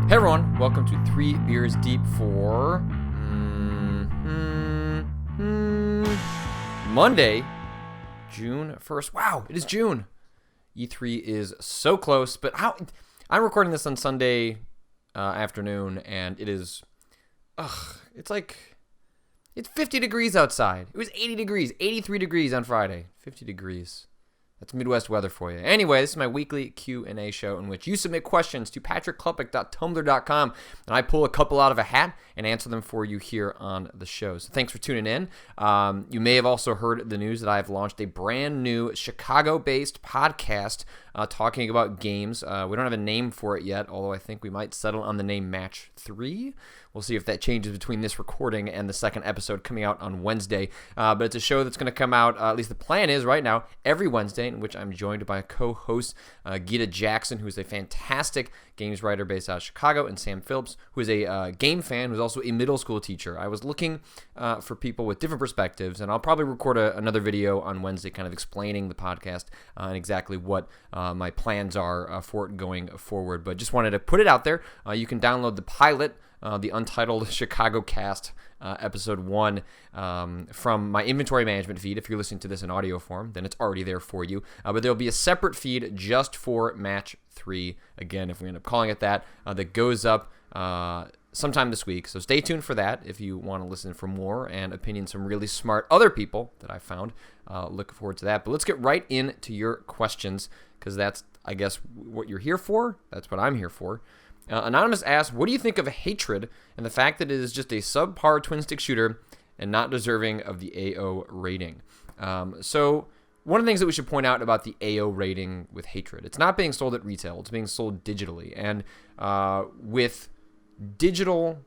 Hey everyone, welcome to 3 Beers Deep for Monday, June 1st. Wow, it is June. E3 is so close, but I'm recording this on Sunday afternoon, and it is, it's 50 degrees outside. It was 80 degrees, 83 degrees on Friday, 50 degrees. That's Midwest weather for you. Anyway, this is my weekly Q&A show in which you submit questions to patrickklepek.tumblr.com, and I pull a couple out of a hat and answer them for you here on the show. So thanks for tuning in. You may have also heard the news that I have launched a brand new Chicago-based podcast talking about games. We don't have a name for it yet, although I think we might settle on the name Match 3. We'll see if that changes between this recording and the second episode coming out on Wednesday. But it's a show that's going to come out, at least the plan is right now, every Wednesday, in which I'm joined by a co-host, Gita Jackson, who is a fantastic games writer based out of Chicago, and Sam Phillips, who is a game fan, who's also a middle school teacher. I was looking for people with different perspectives, and I'll probably record another video on Wednesday kind of explaining the podcast and exactly what my plans are for it going forward. But just wanted to put it out there. You can download the pilot, the Untitled Chicago Cast, episode 1, from my inventory management feed. If you're listening to this in audio form, then it's already there for you. But there'll be a separate feed just for Match 3, again, if we end up calling it that, that goes up sometime this week. So stay tuned for that if you want to listen for more and opinions from really smart other people that I found. Look forward to that. But let's get right into your questions, because that's, I guess, what you're here for. That's what I'm here for. Anonymous asks, what do you think of Hatred and the fact that it is just a subpar twin-stick shooter and not deserving of the AO rating? So one of the things that we should point out about the AO rating with Hatred, it's not being sold at retail. It's being sold digitally. And with digital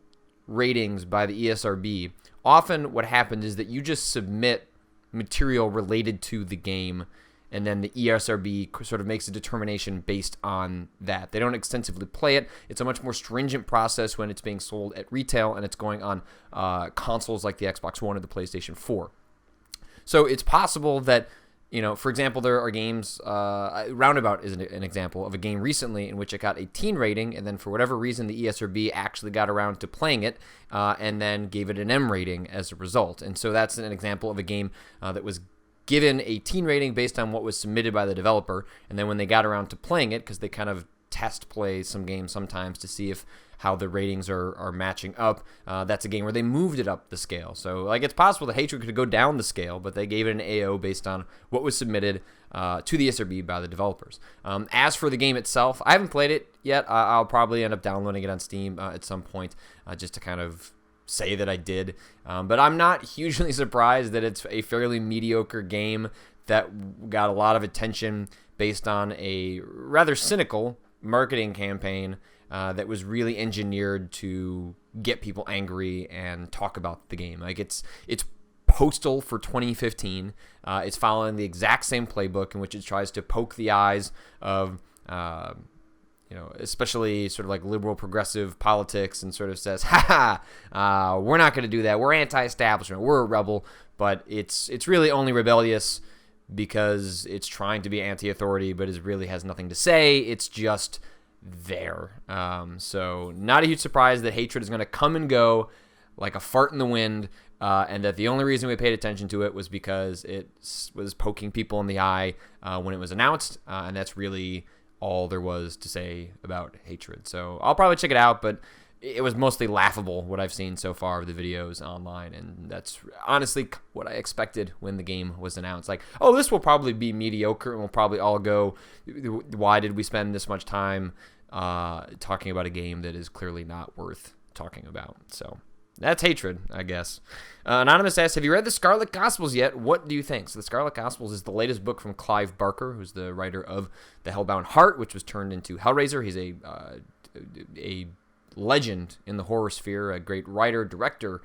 ratings by the ESRB, often what happens is that you just submit material related to the game, and then the ESRB sort of makes a determination based on that. They don't extensively play it. It's a much more stringent process when it's being sold at retail and it's going on consoles like the Xbox One or the PlayStation 4. So it's possible that, for example, there are games, Roundabout is an example of a game recently in which it got a teen rating, and then for whatever reason the ESRB actually got around to playing it and then gave it an M rating as a result. And so that's an example of a game that was given a teen rating based on what was submitted by the developer, and then when they got around to playing it, because they kind of test play some games sometimes to see how the ratings are matching up, that's a game where they moved it up the scale. So it's possible that Hatred could go down the scale, but they gave it an AO based on what was submitted to the SRB by the developers. As for the game itself, I haven't played it yet. I'll probably end up downloading it on Steam at some point just to kind of say that I did, but I'm not hugely surprised that it's a fairly mediocre game that got a lot of attention based on a rather cynical marketing campaign that was really engineered to get people angry and talk about the game. It's Postal for 2015. It's following the exact same playbook in which it tries to poke the eyes of especially sort of like liberal progressive politics, and sort of says, we're not going to do that. We're anti-establishment. We're a rebel. But it's really only rebellious because it's trying to be anti-authority, but it really has nothing to say. It's just there. So not a huge surprise that Hatred is going to come and go like a fart in the wind, and that the only reason we paid attention to it was because it was poking people in the eye when it was announced, and that's really all there was to say about Hatred. So I'll probably check it out, but it was mostly laughable what I've seen so far of the videos online, and that's honestly what I expected when the game was announced. This will probably be mediocre, and we'll probably all go, why did we spend this much time talking about a game that is clearly not worth talking about? So that's Hatred, I guess. Anonymous asks, have you read the Scarlet Gospels yet? What do you think? So the Scarlet Gospels is the latest book from Clive Barker, who's the writer of The Hellbound Heart, which was turned into Hellraiser. He's a legend in the horror sphere, a great writer, director.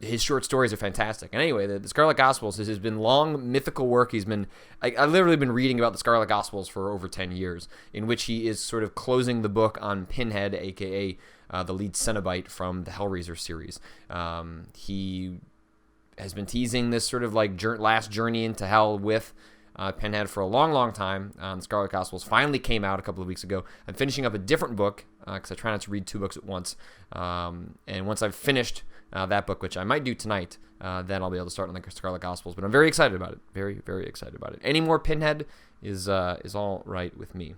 His short stories are fantastic. And anyway, the Scarlet Gospels has been long mythical work. I've literally been reading about the Scarlet Gospels for over 10 years, in which he is sort of closing the book on Pinhead, a.k.a. The lead Cenobite from the Hellraiser series. He has been teasing this sort of last journey into hell with Pinhead for a long, long time. The Scarlet Gospels finally came out a couple of weeks ago. I'm finishing up a different book because I try not to read 2 books at once. And once I've finished that book, which I might do tonight, then I'll be able to start on the Scarlet Gospels. But I'm very excited about it. Very, very excited about it. Any more Pinhead is all right with me.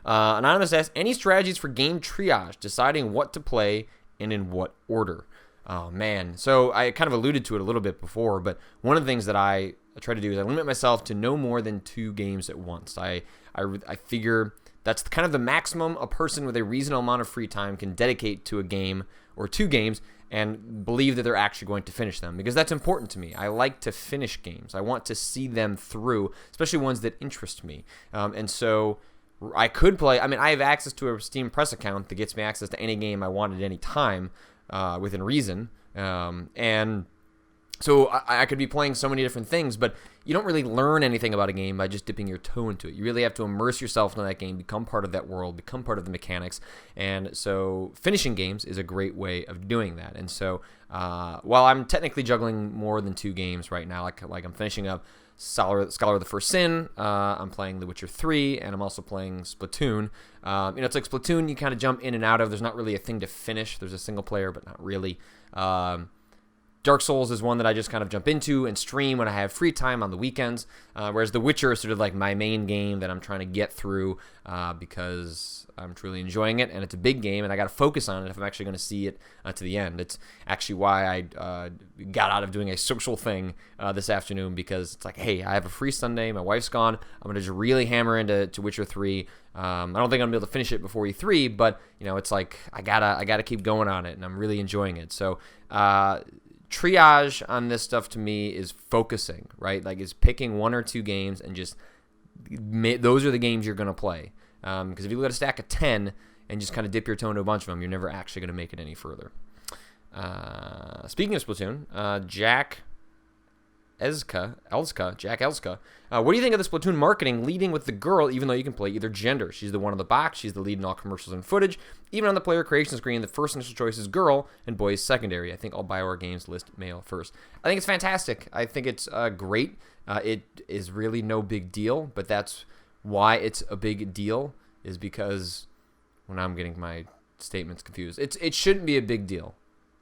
Anonymous asks, any strategies for game triage, deciding what to play and in what order? Oh, man. So I kind of alluded to it a little bit before, but one of the things that I try to do is I limit myself to no more than 2 games at once. I figure that's kind of the maximum a person with a reasonable amount of free time can dedicate to a game or 2 games and believe that they're actually going to finish them, because that's important to me. I like to finish games. I want to see them through, especially ones that interest me. And so I could play. I mean, I have access to a Steam Press account that gets me access to any game I want at any time. Within reason, and so I could be playing so many different things, but you don't really learn anything about a game by just dipping your toe into it. You really have to immerse yourself in that game, become part of that world, become part of the mechanics, and so finishing games is a great way of doing that. And so while I'm technically juggling more than 2 games right now, like I'm finishing up Scholar of the First Sin, I'm playing The Witcher 3, and I'm also playing Splatoon. It's like Splatoon, you kind of jump in and out of. There's not really a thing to finish. There's a single player, but not really. Dark Souls is one that I just kind of jump into and stream when I have free time on the weekends, whereas The Witcher is sort of like my main game that I'm trying to get through because I'm truly enjoying it, and it's a big game, and I got to focus on it if I'm actually going to see it to the end. It's actually why I got out of doing a social thing this afternoon, because it's like, hey, I have a free Sunday, my wife's gone, I'm going to just really hammer into Witcher 3. I don't think I'm going to be able to finish it before E3, but it's like I gotta keep going on it, and I'm really enjoying it. So triage on this stuff to me is focusing, right? Like, is picking 1 or 2 games and just those are the games you're going to play. Because if you look at a stack of 10 and just kind of dip your toe into a bunch of them, you're never actually going to make it any further. Speaking of Splatoon, Jack Elska, what do you think of the Splatoon marketing leading with the girl, even though you can play either gender? She's the one on the box, she's the lead in all commercials and footage. Even on the player creation screen, the first initial choice is girl and boy is secondary. I think all BioWare games list male first. I think it's fantastic. I think it's great. It is really no big deal, but that's why it's a big deal, is because when I'm getting my statements confused, it shouldn't be a big deal.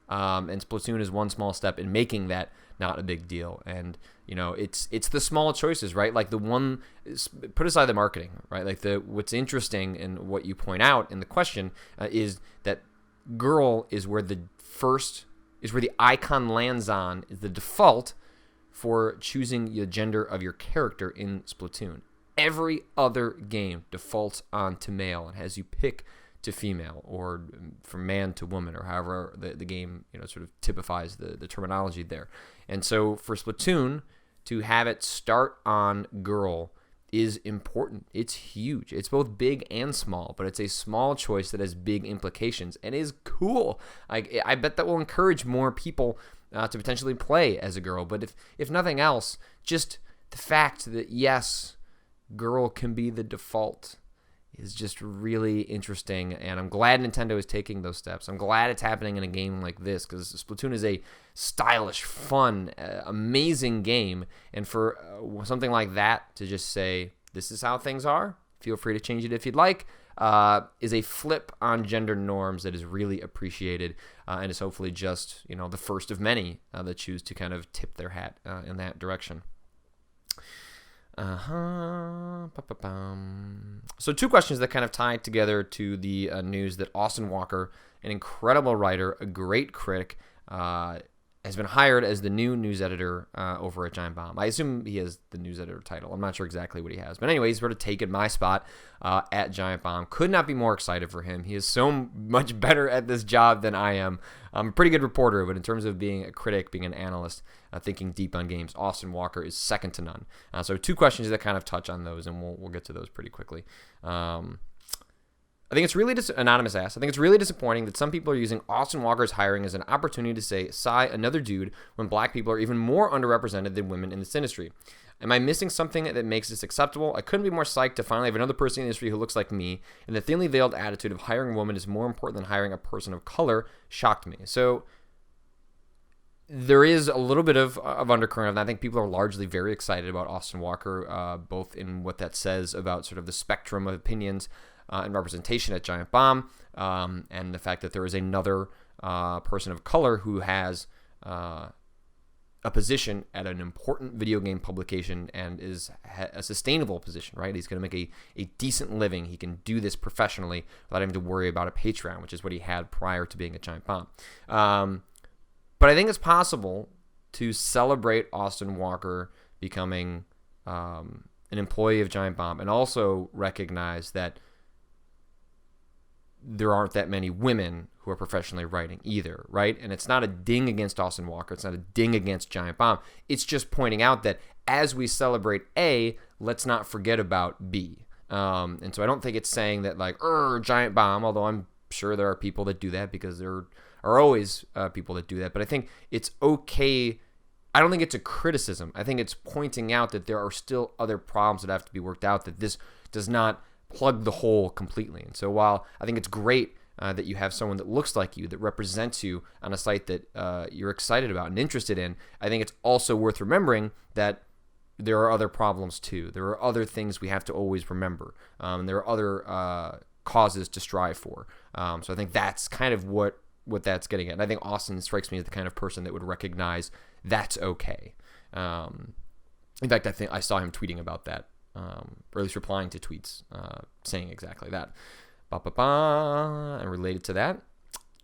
And Splatoon is one small step in making that not a big deal. And it's the small choices, right? Like put aside the marketing, right? Like what's interesting and what you point out in the question is that girl is where the icon lands on, is the default for choosing the gender of your character in Splatoon. Every other game defaults on to male and has you pick to female, or from man to woman, or however the game sort of typifies the terminology there. And so for Splatoon to have it start on girl is important. It's huge. It's both big and small, but it's a small choice that has big implications and is cool. I bet that will encourage more people to potentially play as a girl. But if nothing else, just the fact that yes, girl can be the default is just really interesting, and I'm glad Nintendo is taking those steps. I'm glad it's happening in a game like this, because Splatoon is a stylish, fun, amazing game, and for something like that to just say, this is how things are, feel free to change it if you'd like, is a flip on gender norms that is really appreciated, and is hopefully just the first of many that choose to kind of tip their hat in that direction. So 2 questions that kind of tie together to the news that Austin Walker, an incredible writer, a great critic, has been hired as the new news editor over at Giant Bomb. I assume he has the news editor title. I'm not sure exactly what he has. But anyway, he's sort of taken my spot at Giant Bomb. Could not be more excited for him. He is so much better at this job than I am. I'm a pretty good reporter, but in terms of being a critic, being an analyst, thinking deep on games, Austin Walker is second to none. So 2 questions that kind of touch on those, and we'll get to those pretty quickly. I think it's really anonymous asked. I think it's really disappointing that some people are using Austin Walker's hiring as an opportunity to say, "Sigh, another dude," when black people are even more underrepresented than women in this industry. Am I missing something that makes this acceptable? I couldn't be more psyched to finally have another person in the industry who looks like me, and the thinly veiled attitude of hiring a woman is more important than hiring a person of color shocked me. So there is a little bit of undercurrent, and I think people are largely very excited about Austin Walker, both in what that says about sort of the spectrum of opinions and representation at Giant Bomb, and the fact that there is another person of color who has a position at an important video game publication and is a sustainable position, right? He's going to make a decent living. He can do this professionally without having to worry about a Patreon, which is what he had prior to being at Giant Bomb. But I think it's possible to celebrate Austin Walker becoming an employee of Giant Bomb and also recognize that there aren't that many women who are professionally writing either, right? And it's not a ding against Austin Walker. It's not a ding against Giant Bomb. It's just pointing out that as we celebrate A, let's not forget about B. And so I don't think it's saying that like, Giant Bomb, although I'm sure there are people that do that because there are always people that do that. But I think it's okay. I don't think it's a criticism. I think it's pointing out that there are still other problems that have to be worked out, that this does not plug the hole completely. And so while I think it's great that you have someone that looks like you, that represents you on a site that you're excited about and interested in, I think it's also worth remembering that there are other problems too. There are other things we have to always remember. And there are other causes to strive for. So I think that's kind of what that's getting at. And I think Austin strikes me as the kind of person that would recognize that's okay. In fact, I think I saw him tweeting about that. Or at least replying to tweets saying exactly that. And related to that,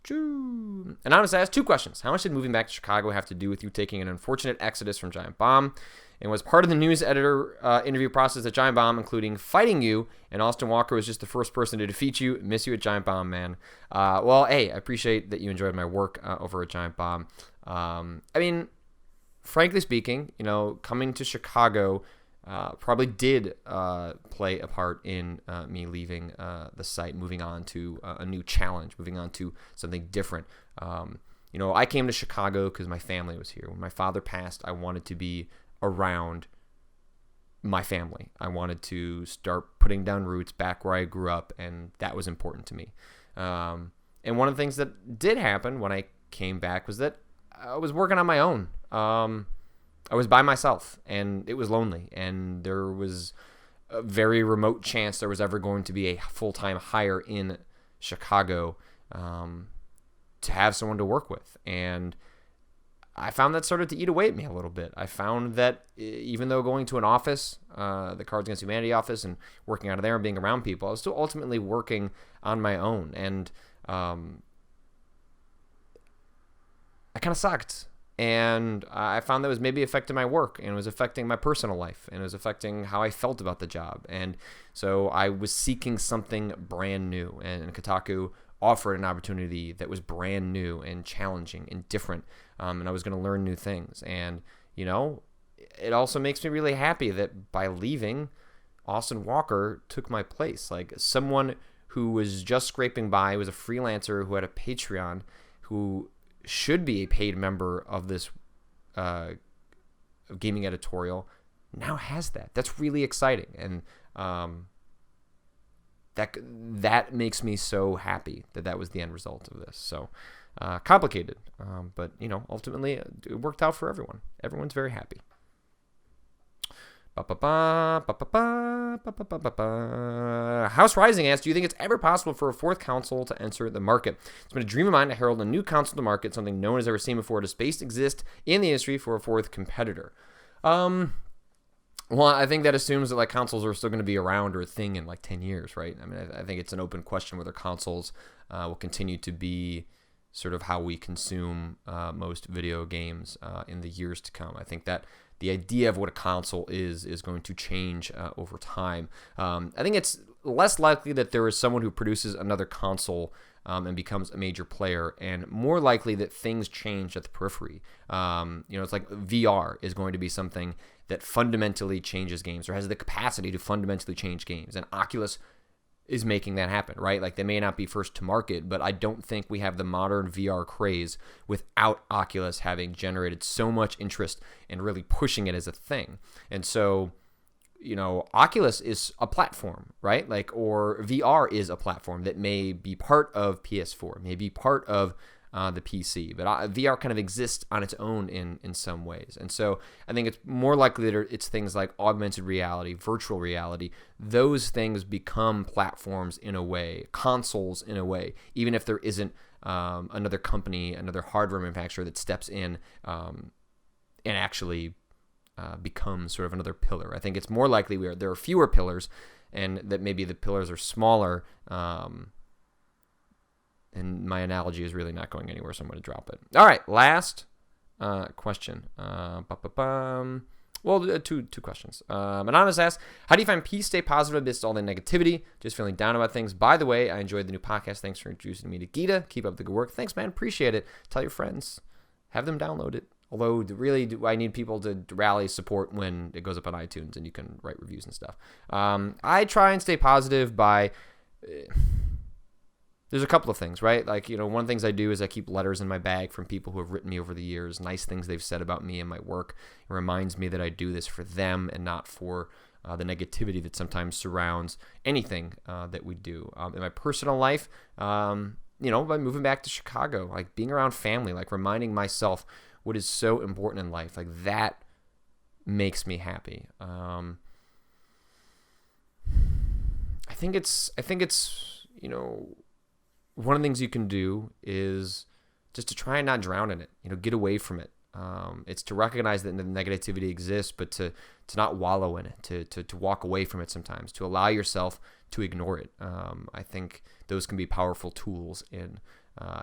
Anonymous asked 2 questions. How much did moving back to Chicago have to do with you taking an unfortunate exodus from Giant Bomb? And was part of the news editor interview process at Giant Bomb, including fighting you, and Austin Walker was just the first person to defeat you? Miss you at Giant Bomb, man. Well, hey, I appreciate that you enjoyed my work over at Giant Bomb. I mean, frankly speaking, coming to Chicago probably did play a part in me leaving the site, moving on to a new challenge, moving on to something different. I came to Chicago because my family was here. When my father passed, I wanted to be around my family. I wanted to start putting down roots back where I grew up, and that was important to me. And one of the things that did happen when I came back was that I was working on my own. I was by myself, and it was lonely, and there was a very remote chance there was ever going to be a full-time hire in Chicago to have someone to work with. And I found that started to eat away at me a little bit. I found that even though going to an office, the Cards Against Humanity office, and working out of there and being around people, I was still ultimately working on my own. And I kind of sucked. And I found that was maybe affecting my work, and it was affecting my personal life, and it was affecting how I felt about the job. And so I was seeking something brand new, and Kotaku offered an opportunity that was brand new and challenging and different, and I was going to learn new things. And, it also makes me really happy that by leaving, Austin Walker took my place. Like, someone who was just scraping by, was a freelancer who had a Patreon, who should be a paid member of this gaming editorial, now has that. That's really exciting, and that makes me so happy that was the end result of this. So complicated, but ultimately it worked out for everyone. Everyone's very happy. House Rising asks, do you think it's ever possible for a 4th console to enter the market? It's been a dream of mine to herald a new console to the market, something no one has ever seen before. Does space exist in the industry for a 4th competitor? Well, I think that assumes that consoles are still going to be around or a thing in 10 years, right? I mean, I think it's an open question whether consoles will continue to be sort of how we consume most video games in the years to come. I think that the idea of what a console is going to change over time. I think it's less likely that there is someone who produces another console and becomes a major player, and more likely that things change at the periphery. It's like VR is going to be something that fundamentally changes games, or has the capacity to fundamentally change games, and Oculus is making that happen, right? They may not be first to market, but I don't think we have the modern VR craze without Oculus having generated so much interest and really pushing it as a thing. And so, Oculus is a platform, right? Or VR is a platform that may be part of PS4, may be part of the PC. But VR kind of exists on its own in some ways. And so I think it's more likely that it's things like augmented reality, virtual reality. Those things become platforms in a way, consoles in a way, even if there isn't another company, another hardware manufacturer that steps in and actually becomes sort of another pillar. I think it's more likely there are fewer pillars, and that maybe the pillars are smaller. And my analogy is really not going anywhere, so I'm going to drop it. All right, last question. Well, two questions. Anonymous asks, how do you find peace, stay positive amidst all the negativity? Just feeling down about things. By the way, I enjoyed the new podcast. Thanks for introducing me to Gita. Keep up the good work. Thanks, man. Appreciate it. Tell your friends. Have them download it. Although, really, I need people to rally support when it goes up on iTunes and you can write reviews and stuff. I try and stay positive by... There's a couple of things, right? Like, one of the things I do is I keep letters in my bag from people who have written me over the years, nice things they've said about me and my work. It reminds me that I do this for them and not for the negativity that sometimes surrounds anything that we do. In my personal life, by moving back to Chicago, like being around family, like reminding myself what is so important in life, like that makes me happy. I think it's one of the things you can do is just to try and not drown in it, get away from it. It's to recognize that the negativity exists, but to not wallow in it, to walk away from it sometimes, to allow yourself to ignore it. I think those can be powerful tools in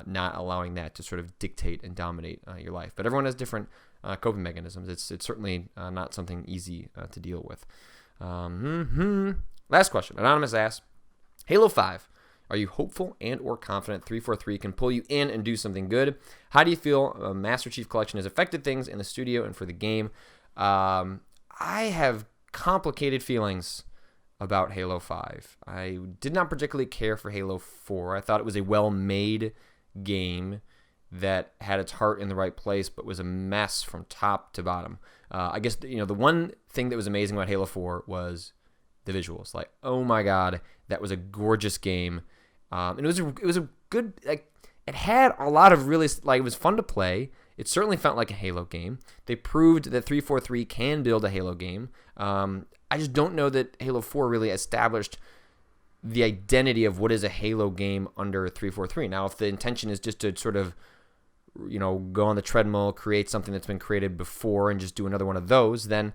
not allowing that to sort of dictate and dominate your life. But everyone has different coping mechanisms. It's certainly not something easy to deal with. Last question. Anonymous asks, Halo 5. Are you hopeful and or confident 343 can pull you in and do something good? How do you feel Master Chief Collection has affected things in the studio and for the game? I have complicated feelings about Halo 5. I did not particularly care for Halo 4. I thought it was a well-made game that had its heart in the right place, but was a mess from top to bottom. I guess the one thing that was amazing about Halo 4 was the visuals. Like, oh my God, that was a gorgeous game. And it was a good, like, it had a lot of really, like, it was fun to play. It certainly felt like a Halo game. They proved that 343 can build a Halo game. I just don't know that Halo 4 really established the identity of what is a Halo game under 343. Now, if the intention is just to sort of, go on the treadmill, create something that's been created before and just do another one of those, then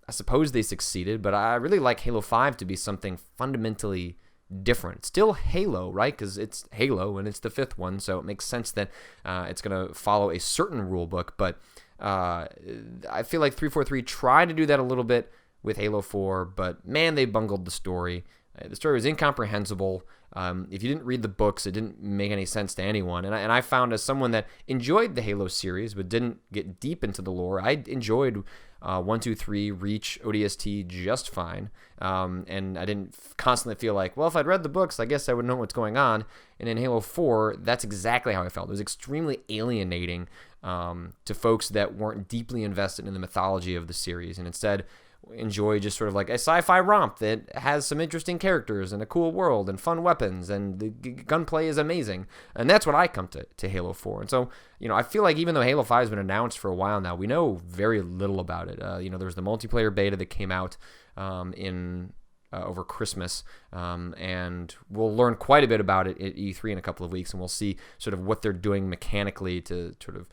I suppose they succeeded. But I really like Halo 5 to be something fundamentally different. Still Halo, right? Because it's Halo and it's the fifth one, so it makes sense that it's going to follow a certain rule book. But I feel like 343 tried to do that a little bit with Halo 4, but man, they bungled the story. The story was incomprehensible. If you didn't read the books, it didn't make any sense to anyone. And I found, as someone that enjoyed the Halo series but didn't get deep into the lore, I enjoyed 1, 2, 3, Reach, ODST just fine. And I didn't constantly feel like, well, if I'd read the books, I guess I would know what's going on. And in Halo 4, that's exactly how I felt. It was extremely alienating to folks that weren't deeply invested in the mythology of the series and instead enjoy just sort of like a sci-fi romp that has some interesting characters and a cool world and fun weapons and the gunplay is amazing. And that's what I come to Halo 4. And so, I feel like even though Halo 5 has been announced for a while now, we know very little about it. There was the multiplayer beta that came out over Christmas, and we'll learn quite a bit about it at E3 in a couple of weeks, and we'll see sort of what they're doing mechanically to sort of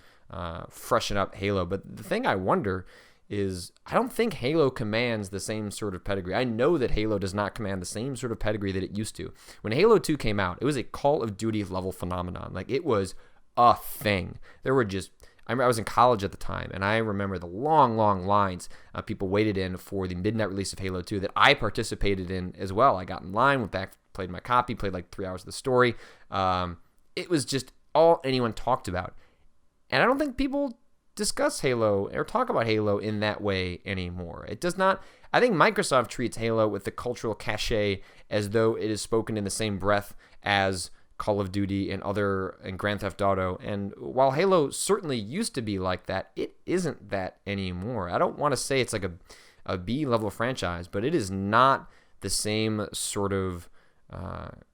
freshen up Halo. But the thing I wonder is I don't think Halo commands the same sort of pedigree. I know that Halo does not command the same sort of pedigree that it used to. When Halo 2 came out, it was a Call of Duty level phenomenon. Like, it was a thing. There were just... I was in college at the time, and I remember the long, long lines people waited in for the midnight release of Halo 2 that I participated in as well. I got in line, went back, played my copy, played like 3 hours of the story. It was just all anyone talked about. And I don't think people discuss Halo or talk about Halo in that way anymore. It does not. I think Microsoft treats Halo with the cultural cachet as though it is spoken in the same breath as Call of Duty and Grand Theft Auto. And while Halo certainly used to be like that, it isn't that anymore. I don't want to say it's like a B-level franchise, but it is not the same sort of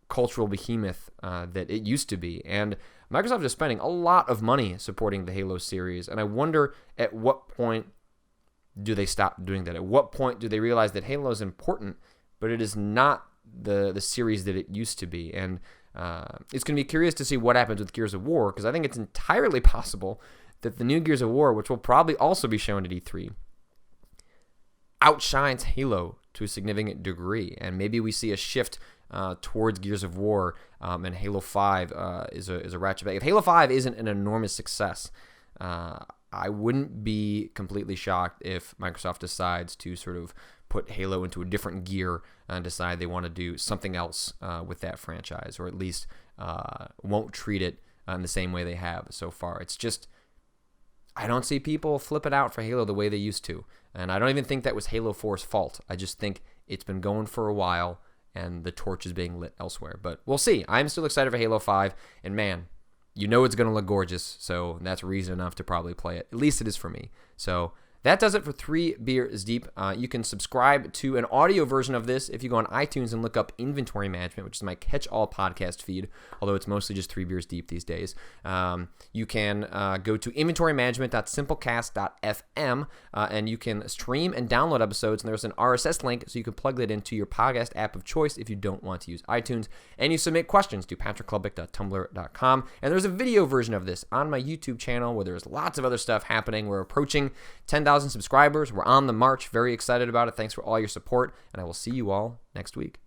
cultural behemoth that it used to be. And Microsoft is spending a lot of money supporting the Halo series, and I wonder at what point do they stop doing that? At what point do they realize that Halo is important, but it is not the series that it used to be? And it's going to be curious to see what happens with Gears of War, because I think it's entirely possible that the new Gears of War, which will probably also be shown at E3, outshines Halo to a significant degree, and maybe we see a shift towards Gears of War, and Halo 5 is a ratchet back. If Halo 5 isn't an enormous success, I wouldn't be completely shocked if Microsoft decides to sort of put Halo into a different gear and decide they want to do something else with that franchise, or at least won't treat it in the same way they have so far. It's just, I don't see people flip it out for Halo the way they used to. And I don't even think that was Halo 4's fault. I just think it's been going for a while and the torch is being lit elsewhere. But we'll see. I'm still excited for Halo 5. And man, you know it's going to look gorgeous. So that's reason enough to probably play it. At least it is for me. So that does it for 3 Beers Deep. You can subscribe to an audio version of this if you go on iTunes and look up Inventory Management, which is my catch-all podcast feed, although it's mostly just 3 Beers Deep these days. You can go to inventorymanagement.simplecast.fm, and you can stream and download episodes, and there's an RSS link, so you can plug that into your podcast app of choice if you don't want to use iTunes. And you submit questions to patrickklubik.tumblr.com, and there's a video version of this on my YouTube channel where there's lots of other stuff happening. We're approaching 10,000 subscribers. We're on the march. Very excited about it. Thanks for all your support, and I will see you all next week.